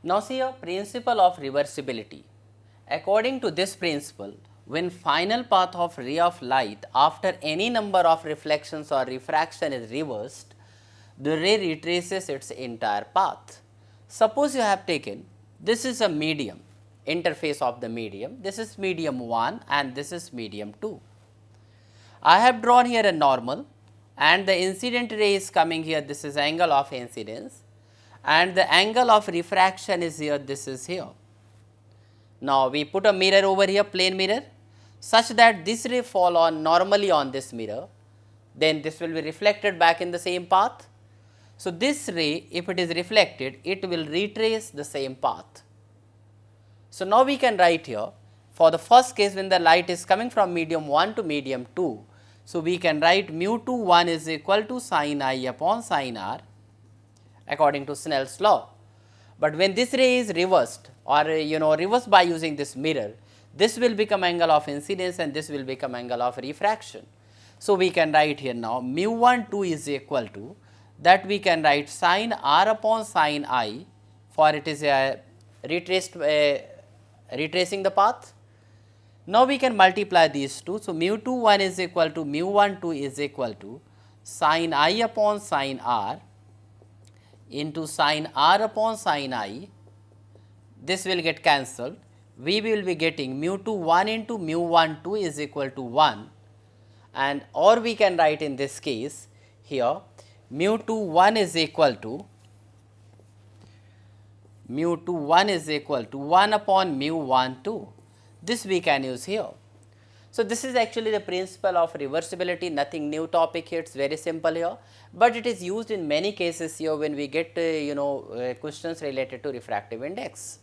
Now see a principle of reversibility. According to this principle, when final path of ray of light after any number of reflections or refraction is reversed, the ray retraces its entire path. Suppose you have taken, this is a medium, interface of the medium, this is medium 1 and this is medium 2. I have drawn here a normal and the incident ray is coming here, this is angle of incidence, and the angle of refraction is here, this is here. Now, we put a mirror over here, plane mirror, such that this ray fall on normally on this mirror, then this will be reflected back in the same path. So, this ray if it is reflected, it will retrace the same path. So, now we can write here for the first case when the light is coming from medium 1 to medium 2. So, we can write mu 2 1 is equal to sin I upon sin r according to Snell's law. But when this ray is reversed or reversed by using this mirror, this will become angle of incidence and this will become angle of refraction. So, we can write here now mu 1 2 is equal to that we can write sin r upon sin I, for it is a retracing the path. Now, we can multiply these two. So, mu 2 1 is equal to mu 1 2 is equal to sin I upon sin r into sin r upon sin I. This will get cancelled. We will be getting mu 2 1 into mu 1 2 is equal to 1, and or we can write in this case here mu 2 1 is equal to 1 upon mu 1 2. This we can use here. So, this is actually the principle of reversibility, nothing new topic here, it is very simple here, but it is used in many cases here when we get questions related to refractive index.